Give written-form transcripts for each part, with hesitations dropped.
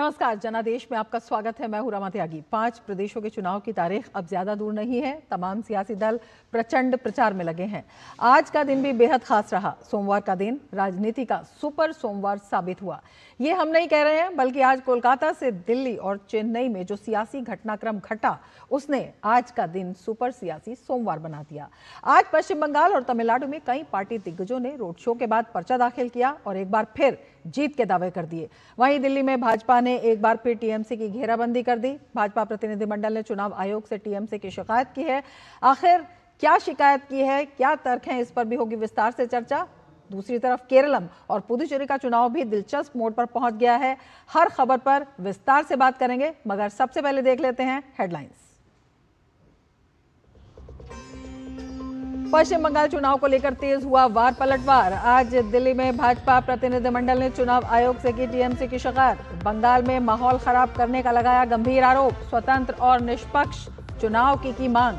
नमस्कार, जनादेश में आपका स्वागत है। मैं हूं रमा त्यागी। 5 प्रदेशों के चुनाव की तारीख अब ज्यादा दूर नहीं है। तमाम सियासी दल प्रचंड प्रचार में लगे हैं। आज का दिन भी बेहद खास रहा। सोमवार का दिन राजनीति का सुपर सोमवार साबित हुआ। ये हम नहीं कह रहे हैं, बल्कि आज कोलकाता से दिल्ली और चेन्नई में जो सियासी घटनाक्रम घटा, उसने आज का दिन सुपर सियासी सोमवार बना दिया। आज पश्चिम बंगाल और तमिलनाडु में कई पार्टी दिग्गजों ने रोड शो के बाद पर्चा दाखिल किया और एक बार फिर जीत के दावे कर दिए। वहीं दिल्ली में भाजपा ने एक बार फिर टीएमसी की घेराबंदी कर दी। भाजपा प्रतिनिधिमंडल ने चुनाव आयोग से टीएमसी की शिकायत की है। आखिर क्या शिकायत की है, क्या तर्क हैं, इस पर भी होगी विस्तार से चर्चा। दूसरी तरफ केरलम और पुदुचेरी का चुनाव भी दिलचस्प मोड़ पर पहुंच गया है। हर खबर पर विस्तार से बात करेंगे, मगर सबसे पहले देख लेते हैं हेडलाइंस। पश्चिम बंगाल चुनाव को लेकर तेज हुआ वार पलटवार। आज दिल्ली में भाजपा प्रतिनिधिमंडल ने चुनाव आयोग से की टीएमसी की शिकायत। बंगाल में माहौल खराब करने का लगाया गंभीर आरोप। स्वतंत्र और निष्पक्ष चुनाव की मांग।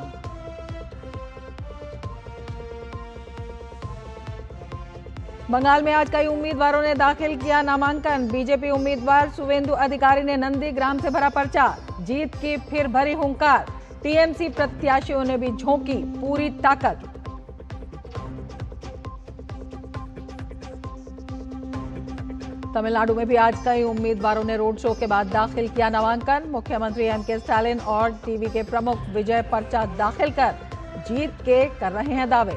बंगाल में आज कई उम्मीदवारों ने दाखिल किया नामांकन। बीजेपी उम्मीदवार शुवेंदु अधिकारी ने नंदीग्राम से भरा पर्चा। जीत की फिर भरी हुंकार। टीएमसी प्रत्याशियों ने भी झोंकी पूरी ताकत। तमिलनाडु में भी आज कई उम्मीदवारों ने रोड शो के बाद दाखिल किया नामांकन। मुख्यमंत्री एमके स्टालिन और टीवी के प्रमुख विजय पर्चा दाखिल कर जीत के कर रहे हैं दावे।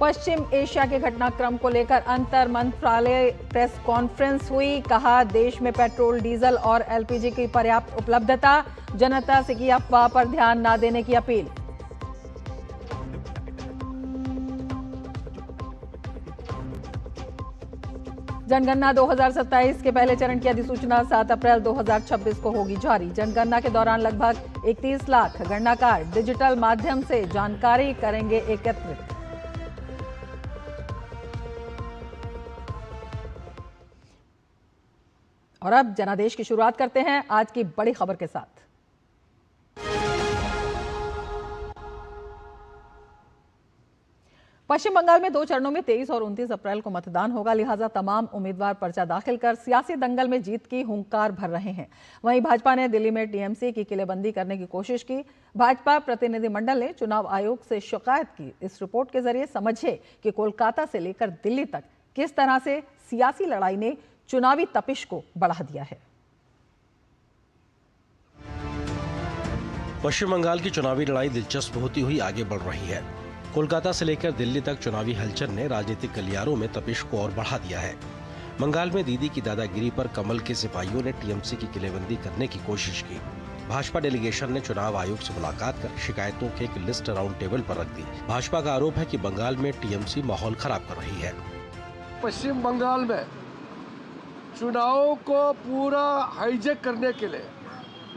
पश्चिम एशिया के घटनाक्रम को लेकर अंतर मंत्रालय प्रेस कॉन्फ्रेंस हुई। कहा, देश में पेट्रोल, डीजल और एलपीजी की पर्याप्त उपलब्धता। जनता से की अफवाह पर ध्यान न देने की अपील। जनगणना 2027 के पहले चरण की अधिसूचना 7 अप्रैल 2026 को होगी जारी। जनगणना के दौरान लगभग 31 लाख गणनाकार डिजिटल माध्यम से जानकारी करेंगे एकत्रित। और अब जनादेश की शुरुआत करते हैं आज की बड़ी खबर के साथ। पश्चिम बंगाल में 2 चरणों में 23 और 29 अप्रैल को मतदान होगा, लिहाजा तमाम उम्मीदवार पर्चा दाखिल कर सियासी दंगल में जीत की हुंकार भर रहे हैं। वहीं भाजपा ने दिल्ली में टीएमसी की किलेबंदी करने की कोशिश की। भाजपा प्रतिनिधिमंडल ने चुनाव आयोग से शिकायत की। इस रिपोर्ट के जरिए समझिए कि कोलकाता से लेकर दिल्ली तक किस तरह से सियासी लड़ाई ने चुनावी तपिश को बढ़ा दिया है। पश्चिम बंगाल की चुनावी लड़ाई दिलचस्प होती हुई आगे बढ़ रही है। कोलकाता से लेकर दिल्ली तक चुनावी हलचल ने राजनीतिक गलियारों में तपिश को और बढ़ा दिया है। बंगाल में दीदी की दादागिरी पर कमल के सिपाहियों ने टीएमसी की किलेबंदी करने की कोशिश की। भाजपा डेलीगेशन ने चुनाव आयोग से मुलाकात कर शिकायतों की एक लिस्ट राउंड टेबल पर रख दी। भाजपा का आरोप है कि बंगाल में टीएमसी माहौल खराब कर रही है। पश्चिम बंगाल में चुनाव को पूरा हाईजैक करने के लिए,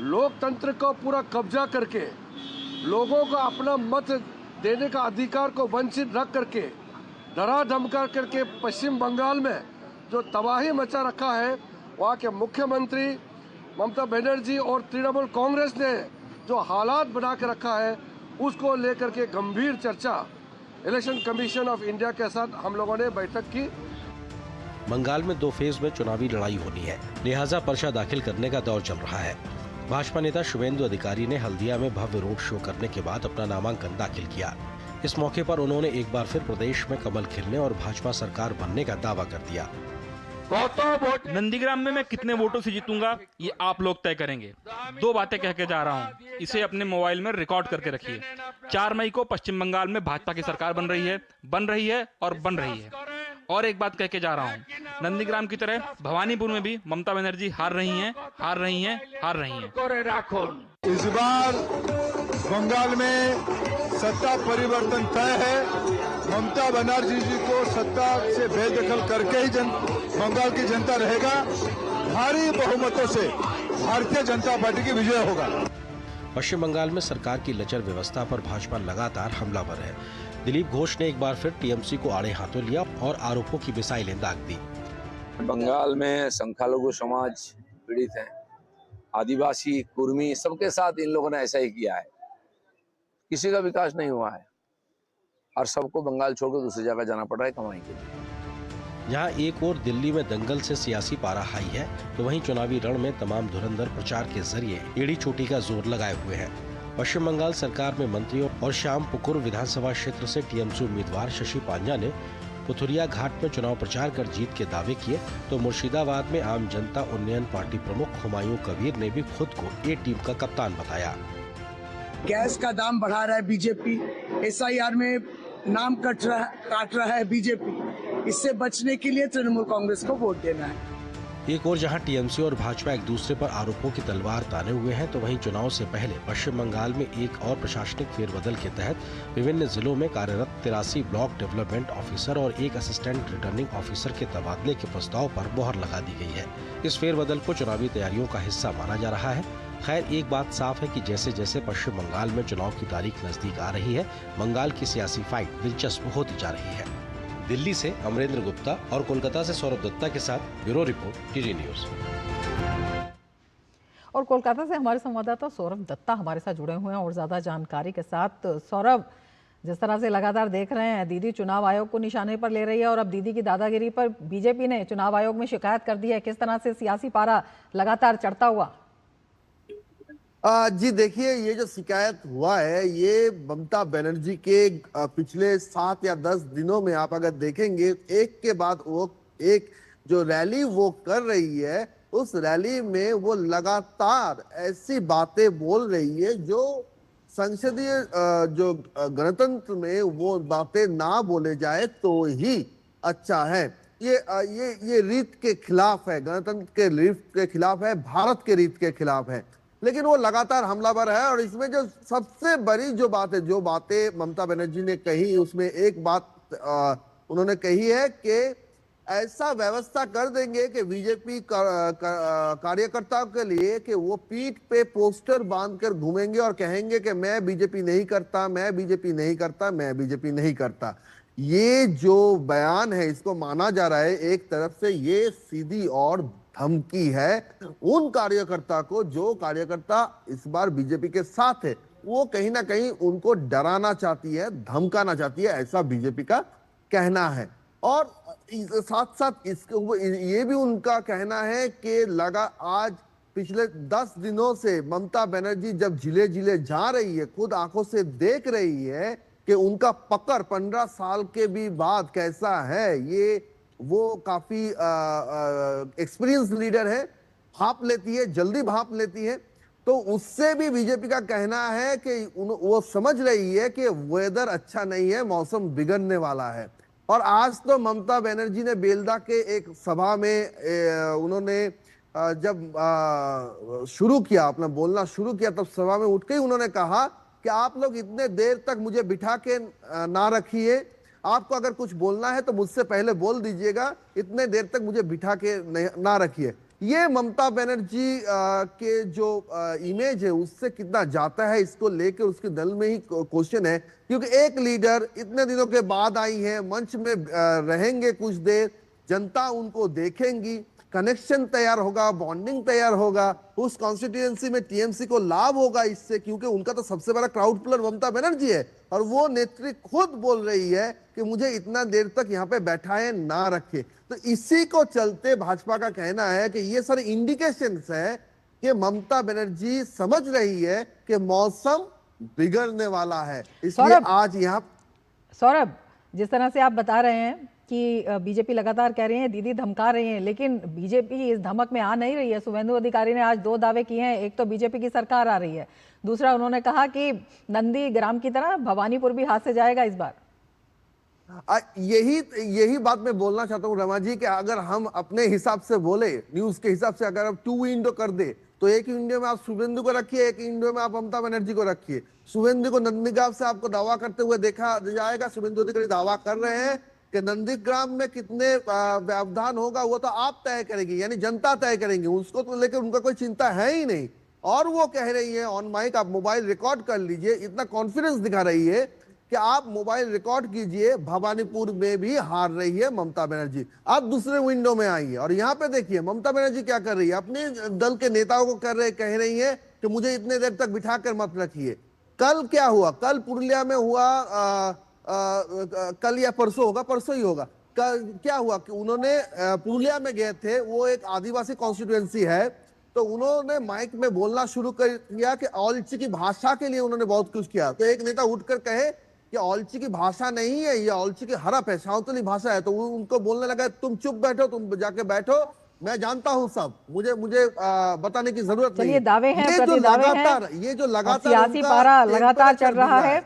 लोकतंत्र को पूरा कब्जा करके, लोगों को अपना मत देने का अधिकार को वंचित रख करके, डरा धमका करके पश्चिम बंगाल में जो तबाही मचा रखा है, वहाँ के मुख्यमंत्री ममता बनर्जी और तृणमूल कांग्रेस ने जो हालात बना के रखा है, उसको लेकर के गंभीर चर्चा इलेक्शन कमीशन ऑफ इंडिया के साथ हम लोगों ने बैठक की। बंगाल में 2 फेज में चुनावी लड़ाई होनी है, लिहाजा पर्चा दाखिल करने का दौर चल रहा है। भाजपा नेता शुवेंदु अधिकारी ने हल्दिया में भव्य रोड शो करने के बाद अपना नामांकन दाखिल किया। इस मौके पर उन्होंने एक बार फिर प्रदेश में कमल खिलने और भाजपा सरकार बनने का दावा कर दिया। नंदीग्राम में मैं कितने वोटों से जीतूंगा, ये आप लोग तय करेंगे। 2 बातें कह के जा रहा हूँ, इसे अपने मोबाइल में रिकॉर्ड करके रखिए। 4 मई को पश्चिम बंगाल में भाजपा की सरकार बन रही है और बन रही है। और एक बात कह के जा रहा हूँ, नंदीग्राम की तरह भवानीपुर में भी ममता बनर्जी हार रही हैं। इस बार बंगाल में सत्ता परिवर्तन तय है। ममता बनर्जी जी को सत्ता से बेदखल करके ही बंगाल की जनता रहेगा। भारी बहुमतों से भारतीय जनता पार्टी की विजय होगा। पश्चिम बंगाल में सरकार की लचर व्यवस्था पर भाजपा लगातार हमलावर है। दिलीप घोष ने एक बार फिर टीएमसी को आड़े हाथों लिया और आरोपों की मिसाइलें दाग दी। बंगाल में संख्यालघु समाज पीड़ित हैं, आदिवासी, कुर्मी, सबके साथ इन लोगों ने ऐसा ही किया है। किसी का विकास नहीं हुआ है। और सबको बंगाल छोड़कर दूसरी जगह जाना पड़ रहा है कमाई के लिए। जहां एक और दिल्ली में दंगल से सियासी पारा हाई है, तो वहीं चुनावी रण में तमाम धुरंधर प्रचार के जरिए एड़ी चोटी का जोर लगाए हुए हैं। पश्चिम बंगाल सरकार में मंत्री और श्यामपुकुर विधानसभा क्षेत्र से टीएमसी उम्मीदवार शशि पांजा ने पुथुरिया घाट में चुनाव प्रचार कर जीत के दावे किए, तो मुर्शिदाबाद में आम जनता उन्नयन पार्टी प्रमुख हुमायूं कबीर ने भी खुद को ए टीम का कप्तान बताया। गैस का दाम बढ़ा रहा है बीजेपी, एसआईआर में नाम काट रहा है बीजेपी। इससे बचने के लिए तृणमूल कांग्रेस को वोट देना है। एक और जहां टीएमसी और भाजपा एक दूसरे पर आरोपों की तलवार ताने हुए हैं, तो वहीं चुनाव से पहले पश्चिम बंगाल में एक और प्रशासनिक फेरबदल के तहत विभिन्न जिलों में कार्यरत 83 ब्लॉक डेवलपमेंट ऑफिसर और एक असिस्टेंट रिटर्निंग ऑफिसर के तबादले के प्रस्ताव पर मोहर लगा दी गई है। इस फेरबदल को चुनावी तैयारियों का हिस्सा माना जा रहा है। खैर, एक बात साफ है कि जैसे जैसे पश्चिम बंगाल में चुनाव की तारीख नजदीक आ रही है, बंगाल की सियासी फाइट दिलचस्प होती जा रही है। दिल्ली से अमरेंद्र गुप्ता और कोलकाता से सौरभ दत्ता के साथ ब्यूरो रिपोर्ट, टीडी न्यूज। और कोलकाता से हमारे संवाददाता सौरभ दत्ता हमारे साथ जुड़े हुए हैं और ज्यादा जानकारी के साथ। सौरभ, जिस तरह से लगातार देख रहे हैं, दीदी चुनाव आयोग को निशाने पर ले रही है और अब दीदी की दादागिरी पर बीजेपी ने चुनाव आयोग में शिकायत कर दी है। किस तरह से सियासी पारा लगातार चढ़ता हुआ? जी देखिए, ये जो शिकायत हुआ है ये ममता बनर्जी के पिछले 7 या 10 दिनों में आप अगर देखेंगे, एक के बाद वो एक जो रैली वो कर रही है, उस रैली में वो लगातार ऐसी बातें बोल रही है जो संसदीय जो गणतंत्र में वो बातें ना बोले जाए तो ही अच्छा है। ये रीत के खिलाफ है, गणतंत्र के रीत के खिलाफ है, भारत के रीत के खिलाफ है। लेकिन वो लगातार हमलावर है। और इसमें जो सबसे बड़ी जो बात है, जो बातें ममता बनर्जी ने कही, उसमें एक बात उन्होंने कही है कि ऐसा व्यवस्था कर देंगे कि बीजेपी कार्यकर्ताओं के लिए कि वो पीठ पे पोस्टर बांधकर घूमेंगे और कहेंगे कि मैं बीजेपी नहीं करता, मैं बीजेपी नहीं करता, मैं बीजेपी नहीं करता। ये जो बयान है, इसको माना जा रहा है एक तरफ से ये सीधी और धमकी है उन कार्यकर्ता को जो कार्यकर्ता इस बार बीजेपी के साथ है। वो कहीं ना कहीं उनको डराना चाहती है, धमकाना चाहती है, ऐसा बीजेपी का कहना है। और साथ साथ इसको ये भी उनका कहना है कि आज पिछले 10 दिनों से ममता बनर्जी जब जिले जिले जा रही है, खुद आंखों से देख रही है कि उनका पकड़ 15 साल के भी बाद कैसा है। ये वो काफी एक्सपीरियंस लीडर है, भाप लेती है, जल्दी भाप लेती है। तो उससे भी बीजेपी का कहना है कि वो समझ रही है कि वेदर अच्छा नहीं है, मौसम बिगड़ने वाला है। और आज तो ममता बनर्जी ने बेलदा के एक सभा में उन्होंने जब शुरू किया, अपना बोलना शुरू किया, तब सभा में उठ के उन्होंने कहा कि आप लोग इतने देर तक मुझे बिठा के ना रखिए, आपको अगर कुछ बोलना है तो मुझसे पहले बोल दीजिएगा, इतने देर तक मुझे बिठा के ना रखिए। ये ममता बनर्जी के जो इमेज है उससे कितना जाता है, इसको लेकर उसके दल में ही क्वेश्चन है। क्योंकि एक लीडर इतने दिनों के बाद आई है, मंच में रहेंगे कुछ देर, जनता उनको देखेंगी, कनेक्शन तैयार होगा, बॉन्डिंग तैयार होगा, उस कॉन्स्टिट्यूएंसी में टीएमसी को लाभ होगा इससे, क्योंकि उनका तो सबसे बड़ा क्राउड पुलर ममता बनर्जी है। और वो नेत्री खुद बोल रही है कि मुझे इतना देर तक यहाँ पे बैठाए ना रखे। तो इसी को चलते भाजपा का कहना है कि ये सारे इंडिकेशंस है कि ममता बनर्जी समझ रही है कि मौसम बिगड़ने वाला है। इसलिए आज यहाँ सौरभ, जिस तरह से आप बता रहे हैं कि बीजेपी लगातार कह रही है, दीदी धमका रही है, लेकिन बीजेपी इस धमक में आ नहीं रही है। शुभेंदु अधिकारी ने आज 2 दावे किए हैं। एक तो बीजेपी की सरकार आ रही है, दूसरा उन्होंने कहा कि नंदीग्राम की तरह भवानीपुर भी हाथ से जाएगा इस बार। यही बात मैं बोलना चाहता हूँ रमा जी, कि अगर हम अपने हिसाब से बोले, न्यूज के हिसाब से अगर आप 2 विंडो कर दे, तो एक विंडो में आप शुभेंदु को रखिए, एक विंडो में आप ममता बनर्जी को रखिए। शुभेंदु को नंदीग्राम से आपको दावा करते हुए देखा जाएगा। शुभेंदु अधिकारी दावा कर रहे हैं कि नंदीग्राम में कितने व्यवधान होगा वो तो आप तय करेंगे, यानी जनता तय करेंगे, उसको तो लेकर उनका कोई चिंता है ही नहीं। और वो कह रही है ऑन माइक, आप मोबाइल रिकॉर्ड कर लीजिए, इतना कॉन्फिडेंस दिखा रही है कि आप मोबाइल रिकॉर्ड कीजिए, भवानीपुर में भी हार रही है ममता बनर्जी। आप दूसरे विंडो में आइए और यहाँ पे देखिए ममता बनर्जी क्या कर रही है, अपने दल के नेताओं को कह रही है कि मुझे इतने देर तक बिठा कर मत रखिए। कल क्या हुआ, कल पुरुलिया में हुआ कल या परसों होगा, परसों ही होगा। क्या हुआ कि उन्होंने पुरुलिया में गए थे, वो एक आदिवासी कॉन्स्टिट्यूएंसी है, तो उन्होंने माइक में बोलना शुरू कर दिया कि औलची की भाषा के लिए उन्होंने बहुत कुछ किया। तो एक नेता उठकर कहे कि औलची की भाषा नहीं है, ये औलची की हड़प है, सावतली भाषा है, तो उनको बोलने लगा तुम चुप बैठो, तुम जाके बैठो, मैं जानता हूं सब, मुझे बताने की जरूरत नहीं है। दावे हैं, ये जो लगातार सियासी पारा लगातार चल रहा है।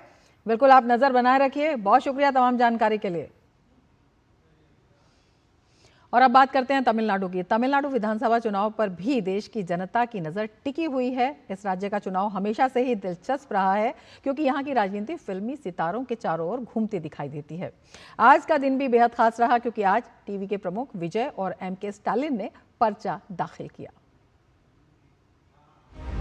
बिल्कुल आप नजर बनाए रखिए। बहुत शुक्रिया तमाम जानकारी के लिए। और अब बात करते हैं तमिलनाडु की। तमिलनाडु विधानसभा चुनाव पर भी देश की जनता की नज़र टिकी हुई है। इस राज्य का चुनाव हमेशा से ही दिलचस्प रहा है क्योंकि यहाँ की राजनीति फिल्मी सितारों के चारों ओर घूमती दिखाई देती है। आज का दिन भी बेहद खास रहा क्योंकि आज टीवी के प्रमुख विजय और एमके स्टालिन ने पर्चा दाखिल किया।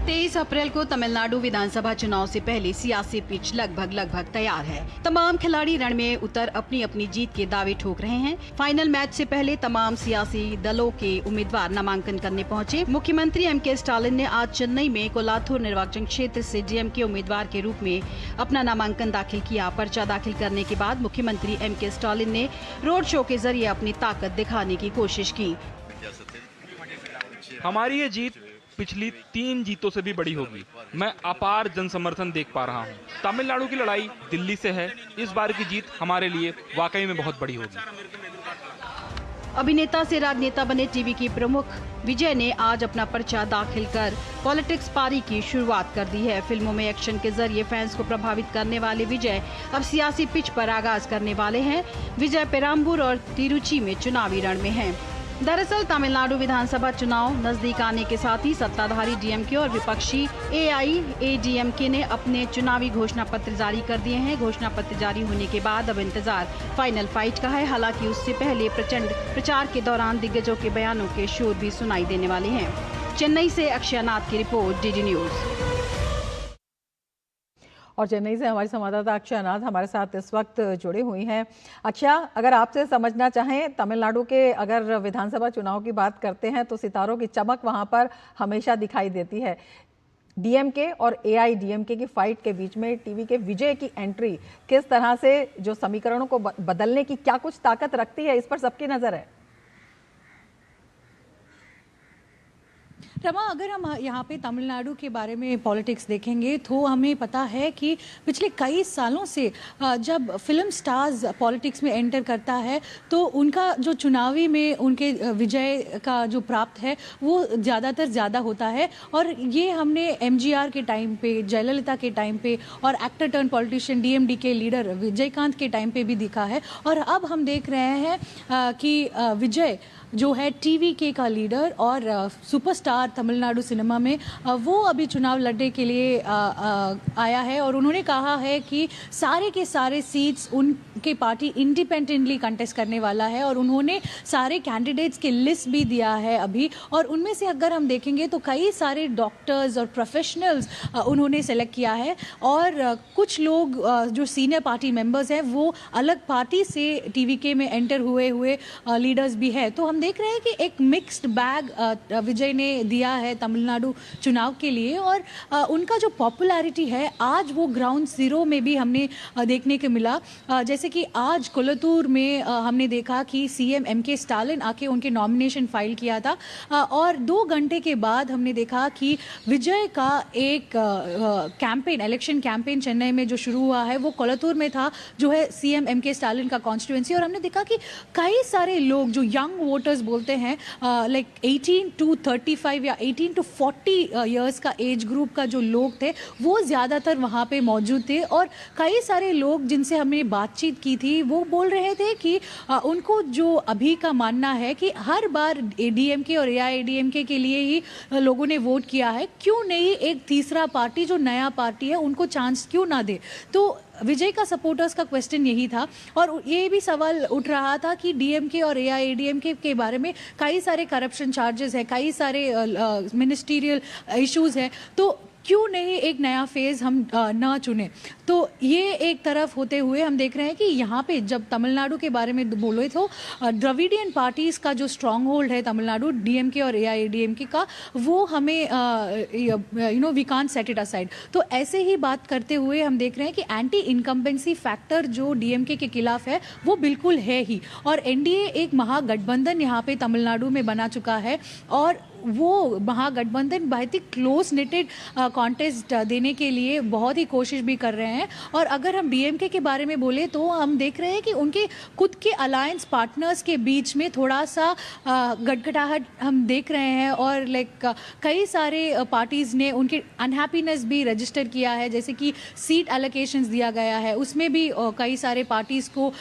23 अप्रैल को तमिलनाडु विधानसभा चुनाव से पहले सियासी पिच लगभग तैयार है। तमाम खिलाड़ी रण में उतर अपनी अपनी जीत के दावे ठोक रहे हैं। फाइनल मैच से पहले तमाम सियासी दलों के उम्मीदवार नामांकन करने पहुंचे। मुख्यमंत्री एमके स्टालिन ने आज चेन्नई में कोलाथुर निर्वाचन क्षेत्र से डीएमके उम्मीदवार के रूप में अपना नामांकन दाखिल किया। पर्चा दाखिल करने के बाद मुख्यमंत्री एमके स्टालिन ने रोड शो के जरिए अपनी ताकत दिखाने की कोशिश की। हमारी ये जीत पिछली 3 जीतों से भी बड़ी होगी। मैं अपार जन समर्थन देख पा रहा हूँ। तमिलनाडु की लड़ाई दिल्ली से है। इस बार की जीत हमारे लिए वाकई में बहुत बड़ी होगी। अभिनेता से राजनेता बने टीवी के प्रमुख विजय ने आज अपना पर्चा दाखिल कर पॉलिटिक्स पारी की शुरुआत कर दी है। फिल्मों में एक्शन के जरिए फैंस को प्रभावित करने वाले विजय अब सियासी पिच पर आगाज करने वाले हैं। विजय पेराम्बूर और तिरुचि में चुनावी रण में हैं। दरअसल तमिलनाडु विधानसभा चुनाव नजदीक आने के साथ ही सत्ताधारी डीएमके और विपक्षी एआईएडीएमके ने अपने चुनावी घोषणा पत्र जारी कर दिए हैं। घोषणा पत्र जारी होने के बाद अब इंतजार फाइनल फाइट का है। हालांकि उससे पहले प्रचंड प्रचार के दौरान दिग्गजों के बयानों के शोर भी सुनाई देने वाले हैं। चेन्नई से अक्षय नाथ की रिपोर्ट, डीडी न्यूज। और चेन्नई से हमारी संवाददाता अक्षय नाथ हमारे साथ इस वक्त जुड़ी हुई हैं। अक्षय, अगर आपसे समझना चाहें, तमिलनाडु के अगर विधानसभा चुनाव की बात करते हैं तो सितारों की चमक वहां पर हमेशा दिखाई देती है। डीएमके और एआईडीएमके की फाइट के बीच में टीवी के विजय की एंट्री किस तरह से जो समीकरणों को बदलने की क्या कुछ ताकत रखती है, इस पर सबकी नजर है। रमा, अगर हम यहाँ पे तमिलनाडु के बारे में पॉलिटिक्स देखेंगे तो हमें पता है कि पिछले कई सालों से जब फिल्म स्टार्स पॉलिटिक्स में एंटर करता है तो उनका जो चुनावी में उनके विजय का जो प्राप्त है वो ज़्यादातर ज़्यादा होता है। और ये हमने एमजीआर के टाइम पे, जयललिता के टाइम पे और एक्टर टर्न पॉलिटिशियन डीएमडी के लीडर विजयकांत के टाइम पे भी दिखा है। और अब हम देख रहे हैं कि विजय जो है टीवी के का लीडर और सुपरस्टार तमिलनाडु सिनेमा में, वो अभी चुनाव लड़ने के लिए आया है। और उन्होंने कहा है कि सारे के सारे सीट्स उनके पार्टी इंडिपेंडेंटली कंटेस्ट करने वाला है। और उन्होंने सारे कैंडिडेट्स के लिस्ट भी दिया है अभी। और उनमें से अगर हम देखेंगे तो कई सारे डॉक्टर्स और प्रोफेशनल्स उन्होंने सेलेक्ट किया है। और कुछ लोग जो सीनियर पार्टी मेंबर्स हैं वो अलग पार्टी से टीवीके में एंटर हुए लीडर्स भी है। तो हम देख रहे हैं कि एक मिक्स्ड बैग विजय ने दिया है तमिलनाडु चुनाव के लिए। और उनका जो पॉपुलैरिटी है आज वो ग्राउंड जीरो में भी हमने देखने को मिला। जैसे कि आज कोलतूर में हमने देखा कि सीएम एमके स्टालिन आके उनके नॉमिनेशन फाइल किया था। और 2 घंटे के बाद हमने देखा कि विजय का एक कैंपेन, इलेक्शन कैंपेन चेन्नई में जो शुरू हुआ है वो कोलतूर में था, जो है सीएम एमके स्टालिन का कॉन्स्टिट्यूएंसी। और हमने देखा कि कई सारे लोग जो यंग वोटर्स बोलते हैं, लाइक 18 to 35 या 18 to 40 इयर्स का एज ग्रुप का जो लोग थे वो ज़्यादातर वहाँ पे मौजूद थे। और कई सारे लोग जिनसे हमने बातचीत की थी वो बोल रहे थे कि उनको जो अभी का मानना है कि हर बार डीएमके और एआईडीएमके के लिए ही लोगों ने वोट किया है, क्यों नहीं एक तीसरा पार्टी जो नया पार्टी है उनको चांस क्यों ना दे। तो विजय का सपोर्टर्स का क्वेश्चन यही था। और ये भी सवाल उठ रहा था कि डीएमके और एआईडीएमके के बारे में कई सारे करप्शन चार्जेस है, कई सारे मिनिस्ट्रियल इश्यूज है। तो क्यों नहीं एक नया फेज़ हम ना चुने। तो ये एक तरफ होते हुए हम देख रहे हैं कि यहाँ पे जब तमिलनाडु के बारे में बोले तो द्रविडियन पार्टीज़ का जो स्ट्रॉन्ग होल्ड है तमिलनाडु डीएमके और एआईएडीएमके का, वो हमें we can't set it aside. तो ऐसे ही बात करते हुए हम देख रहे हैं कि एंटी इनकम्बेंसी फैक्टर जो डीएमके के खिलाफ है वो बिल्कुल है ही, और एनडीए एक महागठबंधन यहाँ पे तमिलनाडु में बना चुका है, और वो महागठबंधन बहुत ही क्लोज निटेड कॉन्टेस्ट देने के लिए बहुत ही कोशिश भी कर रहे हैं। और अगर हम डीएमके के बारे में बोले तो हम देख रहे हैं कि उनके खुद के अलायंस पार्टनर्स के बीच में थोड़ा सा गटगटाहट हम देख रहे हैं, और कई सारे पार्टीज़ ने उनके अनहैप्पीनेस भी रजिस्टर किया है, जैसे कि सीट एलोकेशंस दिया गया है उसमें भी कई सारे पार्टीज़ को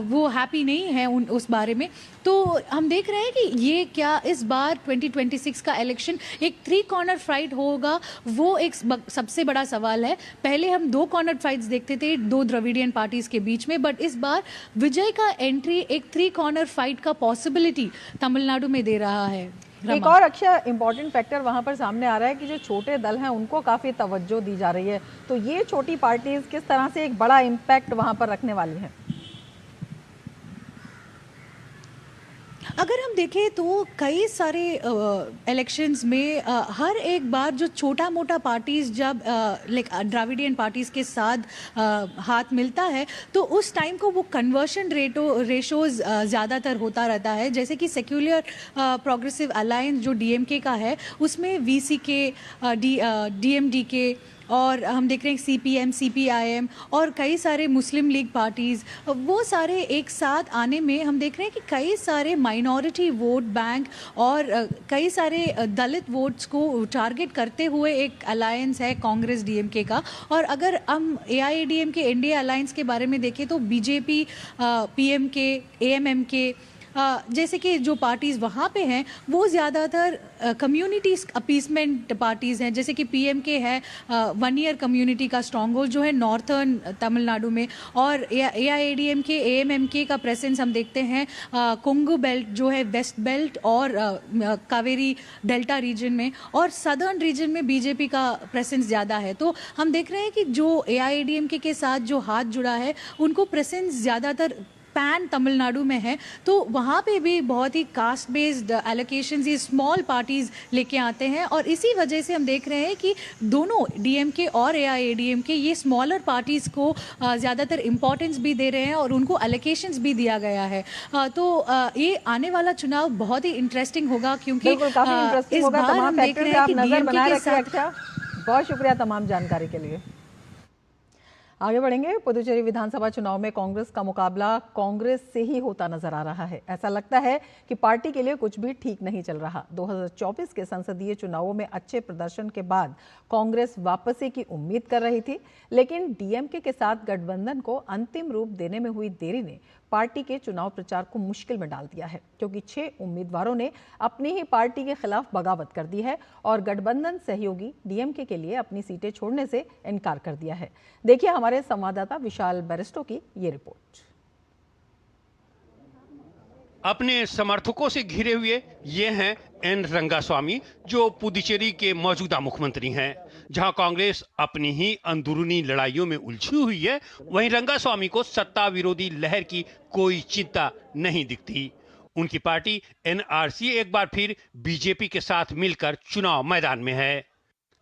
वो हैप्पी नहीं है उस बारे में। तो हम देख रहे हैं कि ये क्या इस बार 2026 का इलेक्शन एक 3 कॉर्नर फाइट होगा, वो एक सबसे बड़ा सवाल है। पहले हम 2 कॉर्नर फाइट्स देखते थे 2 द्रविडियन पार्टीज के बीच में, बट इस बार विजय का एंट्री एक 3 कॉर्नर फाइट का पॉसिबिलिटी तमिलनाडु में दे रहा है। एक और अक्षय इम्पोर्टेंट फैक्टर वहां पर सामने आ रहा है कि जो छोटे दल हैं उनको काफी तवज्जो दी जा रही है, तो ये छोटी पार्टीज किस तरह से एक बड़ा इम्पैक्ट वहां पर रखने वाली हैं? अगर हम देखें तो कई सारे इलेक्शंस में हर एक बार जो छोटा मोटा पार्टीज़ जब द्रविडियन पार्टीज़ के साथ हाथ मिलता है तो उस टाइम को वो कन्वर्शन रेशोज़ ज़्यादातर होता रहता है। जैसे कि सेक्युलर प्रोग्रेसिव अलायंस जो डीएमके का है उसमें वीसीके, डीएमडीके और हम देख रहे हैं सीपीएम, सीपीआईएम और कई सारे मुस्लिम लीग पार्टीज़, वो सारे एक साथ आने में हम देख रहे हैं कि कई सारे माइनॉरिटी वोट बैंक और कई सारे दलित वोट्स को टारगेट करते हुए एक अलायंस है कांग्रेस डीएमके का। और अगर हम एआईएडीएमके एनडीए अलायंस के बारे में देखें तो बीजेपी, पीएमके, एएमएमके जैसे कि जो पार्टीज़ वहाँ पे हैं वो ज़्यादातर कम्युनिटीज़ अपीसमेंट पार्टीज़ हैं। जैसे कि पीएमके है 1 ईयर कम्युनिटी का स्ट्रॉन्ग होल्ड जो है नॉर्थर्न तमिलनाडु में, और एआईएडीएमके, एएमएमके का प्रेजेंस हम देखते हैं कोंगू बेल्ट जो है वेस्ट बेल्ट और कावेरी डेल्टा रीजन में, और सदर्न रीजन में बीजेपी का प्रेजेंस ज़्यादा है। तो हम देख रहे हैं कि जो एआईएडीएमके के साथ जो हाथ जुड़ा है उनको प्रेजेंस ज़्यादातर पैन तमिलनाडु में है, तो वहाँ पे भी बहुत ही कास्ट बेस्ड एलोकेशंस ये स्मॉल पार्टीज़ लेके आते हैं, और इसी वजह से हम देख रहे हैं कि दोनों डीएमके और एआईएडीएमके ये स्मॉलर पार्टीज़ को ज़्यादातर इम्पोर्टेंस भी दे रहे हैं और उनको एलोकेशंस भी दिया गया है। तो ये आने वाला चुनाव बहुत ही इंटरेस्टिंग होगा, क्योंकि इस बार हम देख रहे हैं कि डीएमके के साथ। बहुत शुक्रिया तमाम जानकारी के लिए। आगे बढ़ेंगे। पुदुचेरी विधानसभा चुनाव में कांग्रेस का मुकाबला कांग्रेस से ही होता नजर आ रहा है। ऐसा लगता है कि पार्टी के लिए कुछ भी ठीक नहीं चल रहा। 2024 के संसदीय चुनावों में अच्छे प्रदर्शन के बाद कांग्रेस वापसी की उम्मीद कर रही थी, लेकिन डीएमके के साथ गठबंधन को अंतिम रूप देने में हुई देरी ने पार्टी के चुनाव प्रचार को मुश्किल में डाल दिया है, क्योंकि 6 उम्मीदवारों ने अपनी ही पार्टी के खिलाफ बगावत कर दी है और गठबंधन सहयोगी डीएमके के लिए अपनी सीटें छोड़ने से इनकार कर दिया है। देखिए हमारे संवाददाता विशाल बैरिस्टो की ये रिपोर्ट। अपने समर्थकों से घिरे हुए ये हैं एन रंगास्वामी, जो पुदुचेरी के मौजूदा मुख्यमंत्री हैं। जहां कांग्रेस अपनी ही अंदरूनी लड़ाइयों में उलझी हुई है, वहीं रंगास्वामी को सत्ता विरोधी लहर की कोई चिंता नहीं दिखती। उनकी पार्टी एनआरसी एक बार फिर बीजेपी के साथ मिलकर चुनाव मैदान में है।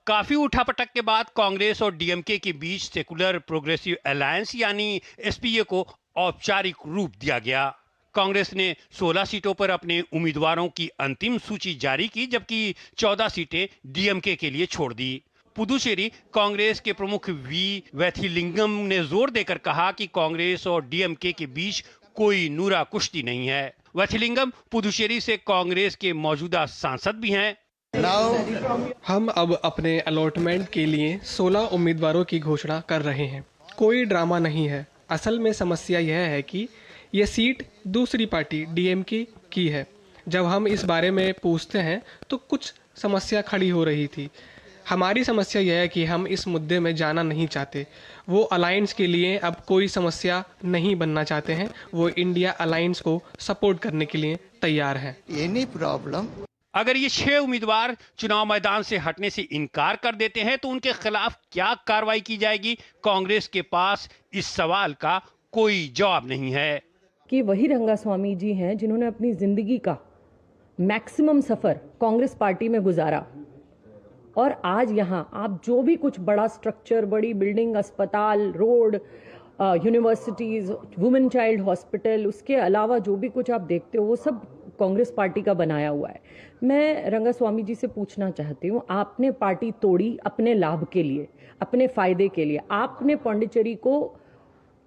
काफी उठापटक के बाद कांग्रेस और डीएमके के बीच सेकुलर प्रोग्रेसिव अलायंस यानी एसपीए को औपचारिक रूप दिया गया। कांग्रेस ने 16 सीटों पर अपने उम्मीदवारों की अंतिम सूची जारी की, जबकि 14 सीटें डीएमके के लिए छोड़ दी। पुदुचेरी कांग्रेस के प्रमुख वी वैथिलिंगम ने जोर देकर कहा कि कांग्रेस और डीएमके के बीच कोई नूरा कुश्ती नहीं है। वैथिलिंगम पुदुचेरी से कांग्रेस के मौजूदा सांसद भी हैं। हम अब अपने अलॉटमेंट के लिए 16 उम्मीदवारों की घोषणा कर रहे हैं। कोई ड्रामा नहीं है। असल में समस्या यह है कि ये सीट दूसरी पार्टी डीएमके की है। जब हम इस बारे में पूछते हैं तो कुछ समस्या खड़ी हो रही थी। हमारी समस्या यह है कि हम इस मुद्दे में जाना नहीं चाहते। वो अलायंस के लिए अब कोई समस्या नहीं बनना चाहते हैं। वो इंडिया अलायंस को सपोर्ट करने के लिए तैयार हैं। Any problem. अगर ये 6 उम्मीदवार चुनाव मैदान से हटने से इनकार कर देते हैं तो उनके खिलाफ क्या कार्रवाई की जाएगी? कांग्रेस के पास इस सवाल का कोई जवाब नहीं है। कि वही रंगास्वामी जी हैं जिन्होंने अपनी जिंदगी का मैक्सिमम सफर कांग्रेस पार्टी में गुजारा, और आज यहाँ आप जो भी कुछ बड़ा स्ट्रक्चर, बड़ी बिल्डिंग, अस्पताल, road, universities, women child hospital, उसके अलावा जो भी कुछ आप देखते हो वो सब कांग्रेस पार्टी का बनाया हुआ है। मैं रंगास्वामी जी से पूछना चाहती हूँ, आपने पार्टी तोड़ी अपने लाभ के लिए, अपने फायदे के लिए। आपने पांडिचेरी को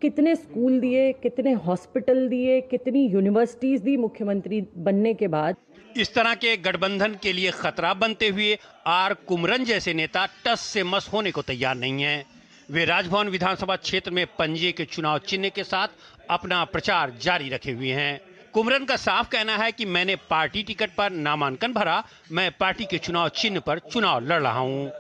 कितने स्कूल दिए, कितने हॉस्पिटल दिए, कितनी यूनिवर्सिटीज दी मुख्यमंत्री बनने के बाद। इस तरह के गठबंधन के लिए खतरा बनते हुए आर कुमरन जैसे नेता टस से मस होने को तैयार नहीं है। वे राजभवन विधानसभा क्षेत्र में पंजे के चुनाव चिन्ह के साथ अपना प्रचार जारी रखे हुए हैं। कुमरन का साफ कहना है कि मैंने पार्टी टिकट पर नामांकन भरा, मैं पार्टी के चुनाव चिन्ह पर चुनाव लड़ रहा हूँ।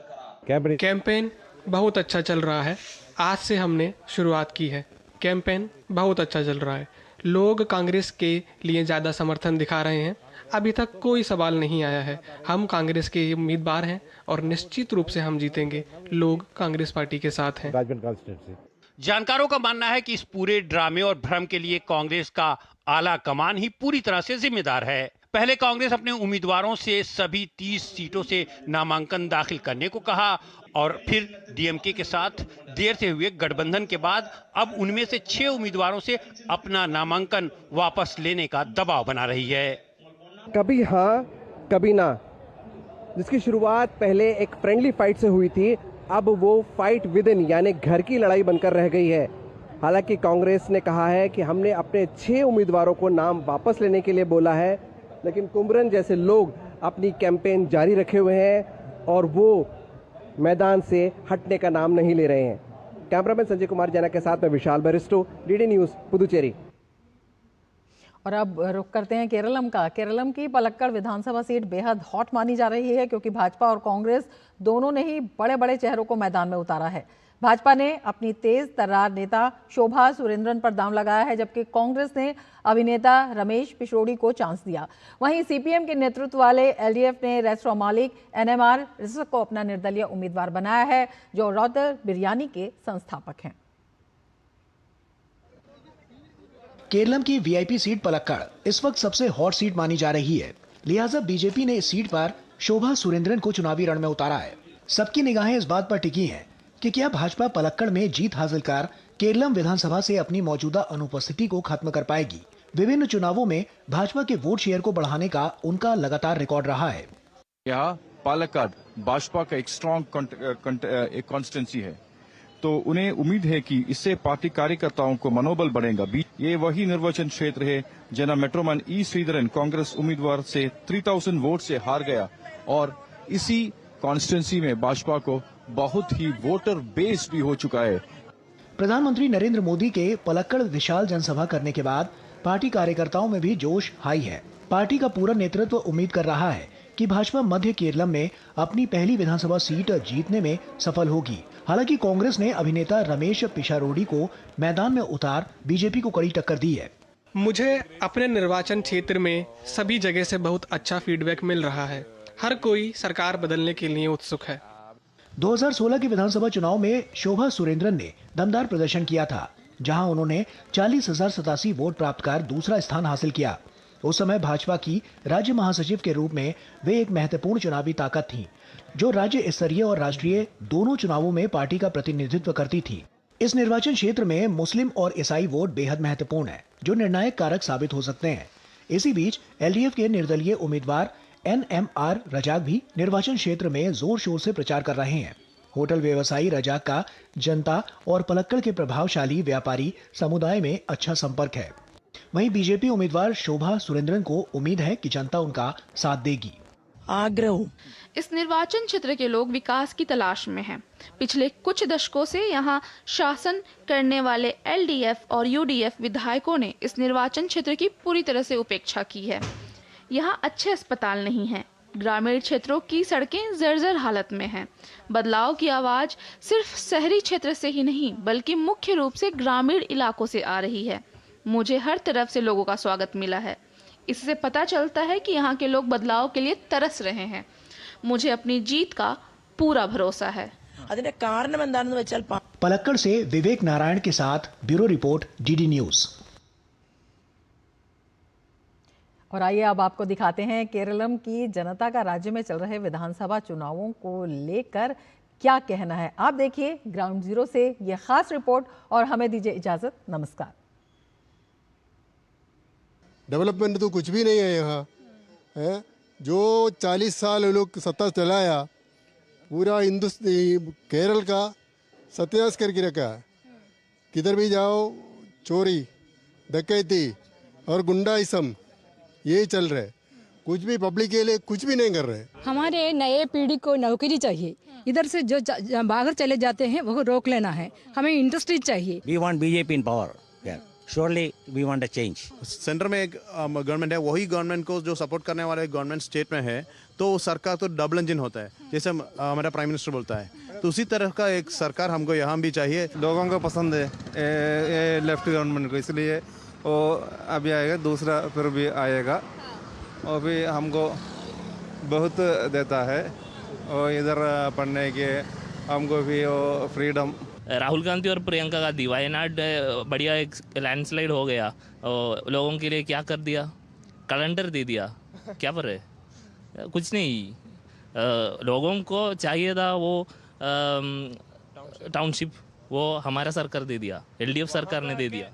कैंपेन बहुत अच्छा चल रहा है। आज से हमने शुरुआत की है। कैंपेन बहुत अच्छा चल रहा है। लोग कांग्रेस के लिए ज़्यादा समर्थन दिखा रहे हैं। अभी तक कोई सवाल नहीं आया है। हम कांग्रेस के उम्मीदवार हैं और निश्चित रूप से हम जीतेंगे। लोग कांग्रेस पार्टी के साथ हैं। जानकारों का मानना है कि इस पूरे ड्रामे और भ्रम के लिए कांग्रेस का आला कमान ही पूरी तरह से जिम्मेदार है। पहले कांग्रेस अपने उम्मीदवारों से सभी 30 सीटों से नामांकन दाखिल करने को कहा और फिर डीएमके के साथ देर से हुए गठबंधन के बाद अब उनमें से 6 उम्मीदवारों से अपना नामांकन वापस लेने का दबाव बना रही है। कभी हाँ कभी ना, जिसकी शुरुआत पहले एक फ्रेंडली फाइट से हुई थी, अब वो फाइट विद इन यानी घर की लड़ाई बनकर रह गई है। हालांकि कांग्रेस ने कहा है कि हमने अपने 6 उम्मीदवारों को नाम वापस लेने के लिए बोला है, लेकिन कुमरन जैसे लोग अपनी कैंपेन जारी रखे हुए हैं और वो मैदान से हटने का नाम नहीं ले रहे हैं। कैमरामैन संजय कुमार जैना के साथ मैं विशाल बरिस्टो, डीडी न्यूज़, पुदुचेरी। और अब रुक करते हैं केरलम का। केरलम की पलक्कड़ विधानसभा सीट बेहद हॉट मानी जा रही है क्योंकि भाजपा और कांग्रेस दोनों ने ही बड़े बड़े चेहरों को मैदान में उतारा है। भाजपा ने अपनी तेज तर्रार नेता शोभा सुरेंद्रन पर दांव लगाया है, जबकि कांग्रेस ने अभिनेता रमेश पिशोड़ी को चांस दिया। वहीं सीपीएम के नेतृत्व वाले एलडीएफ ने रेस्टोरेंट मालिक एनएमआर रिजक को अपना निर्दलीय उम्मीदवार बनाया है, जो रौतर बिरयानी के संस्थापक हैं। केरलम की वीआईपी सीट पलक्कड़ इस वक्त सबसे हॉट सीट मानी जा रही है, लिहाजा बीजेपी ने इस सीट पर शोभा सुरेंद्रन को चुनावी रण में उतारा है। सबकी निगाहें इस बात पर टिकी हैं कि क्या भाजपा पलक्कड़ में जीत हासिल कर केरलम विधानसभा से अपनी मौजूदा अनुपस्थिति को खत्म कर पाएगी। विभिन्न चुनावों में भाजपा के वोट शेयर को बढ़ाने का उनका लगातार रिकॉर्ड रहा है। यहाँ पालक्काड़ भाजपा का एक स्ट्रॉन्ग कॉन्स्टिट्यूंसी है, तो उन्हें उम्मीद है कि इससे पार्टी कार्यकर्ताओं को मनोबल बढ़ेगा। ये वही निर्वाचन क्षेत्र है जहां मेट्रोमैन ई श्रीधरन कांग्रेस उम्मीदवार से 3000 वोट से हार गया और इसी कॉन्स्टिट्यूंसी में भाजपा को बहुत ही वोटर बेस भी हो चुका है। प्रधानमंत्री नरेंद्र मोदी के पलक्कड़ विशाल जनसभा करने के बाद पार्टी कार्यकर्ताओं में भी जोश हाई है। पार्टी का पूरा नेतृत्व उम्मीद कर रहा है कि भाजपा मध्य केरलम में अपनी पहली विधानसभा सीट जीतने में सफल होगी। हालांकि कांग्रेस ने अभिनेता रमेश पिशारोड़ी को मैदान में उतार बीजेपी को कड़ी टक्कर दी है। मुझे अपने निर्वाचन क्षेत्र में सभी जगह से बहुत अच्छा फीडबैक मिल रहा है। हर कोई सरकार बदलने के लिए उत्सुक है। 2016 के विधानसभा चुनाव में शोभा सुरेंद्रन ने दमदार प्रदर्शन किया था, जहां उन्होंने 40,087 वोट प्राप्त कर दूसरा स्थान हासिल किया। उस समय भाजपा की राज्य महासचिव के रूप में वे एक महत्वपूर्ण चुनावी ताकत थी, जो राज्य स्तरीय और राष्ट्रीय दोनों चुनावों में पार्टी का प्रतिनिधित्व करती थी। इस निर्वाचन क्षेत्र में मुस्लिम और ईसाई वोट बेहद महत्वपूर्ण है, जो निर्णायक कारक साबित हो सकते हैं। इसी बीच एलडीएफ के निर्दलीय उम्मीदवार एनएमआर रजाक भी निर्वाचन क्षेत्र में जोर शोर से प्रचार कर रहे हैं। होटल व्यवसायी रजाक का जनता और पलक्कड़ के प्रभावशाली व्यापारी समुदाय में अच्छा संपर्क है। वहीं बीजेपी उम्मीदवार शोभा सुरेंद्रन को उम्मीद है कि जनता उनका साथ देगी। आग्रह इस निर्वाचन क्षेत्र के लोग विकास की तलाश में हैं। पिछले कुछ दशकों से यहां शासन करने वाले एलडीएफ और यूडीएफ विधायकों ने इस निर्वाचन क्षेत्र की पूरी तरह से उपेक्षा की है। यहां अच्छे अस्पताल नहीं हैं। ग्रामीण क्षेत्रों की सड़कें जर्जर हालत में हैं। बदलाव की आवाज सिर्फ शहरी क्षेत्र से ही नहीं, बल्कि मुख्य रूप से ग्रामीण इलाकों से आ रही है। मुझे हर तरफ से लोगों का स्वागत मिला है। इससे पता चलता है कि यहाँ के लोग बदलाव के लिए तरस रहे हैं। मुझे अपनी जीत का पूरा भरोसा है। पलक्कड़ से विवेक नारायण के साथ ब्यूरो रिपोर्ट डीडी न्यूज। और आइए अब आपको दिखाते हैं केरलम की जनता का राज्य में चल रहे विधानसभा चुनावों को लेकर क्या कहना है। आप देखिए ग्राउंड जीरो से यह खास रिपोर्ट और हमें दीजिए इजाजत। नमस्कार। डेवलपमेंट तो कुछ भी नहीं है यहाँ है। जो 40 साल लोग सत्ता चलाया, पूरा हिंदुस्तान केरल का सत्यानाश करके रखा है। किधर भी जाओ चोरी, डकैती और गुंडाइज्म ये चल रहा है। कुछ भी पब्लिक के लिए कुछ भी नहीं कर रहे। हमारे नए पीढ़ी को नौकरी चाहिए। इधर से जो बाहर चले जाते हैं वो रोक लेना है। हमें इंडस्ट्री चाहिए। We want BJP in power. Yeah. Surely we want a change. Centre में एक गवर्नमेंट है, वही गवर्नमेंट को जो सपोर्ट करने वाले गवर्नमेंट स्टेट में है, तो सरकार तो डबल इंजन होता है, जैसे हमारा प्राइम मिनिस्टर बोलता है। तो उसी तरह का एक सरकार हमको यहाँ भी चाहिए। लोगों को पसंद है लेफ्ट गवर्नमेंट को, इसलिए वो अभी आएगा, दूसरा फिर भी आएगा। और भी हमको बहुत देता है और इधर पढ़ने के हमको भी वो फ्रीडम। राहुल गांधी और प्रियंका गांधी वायनाड बढ़िया एक लैंडस्लाइड हो गया और लोगों के लिए क्या कर दिया, कैलेंडर दे दिया। क्या पर है, कुछ नहीं। लोगों को चाहिए था वो टाउनशिप, वो हमारा सरकार दे दिया, LDF सरकार ने दे दिया।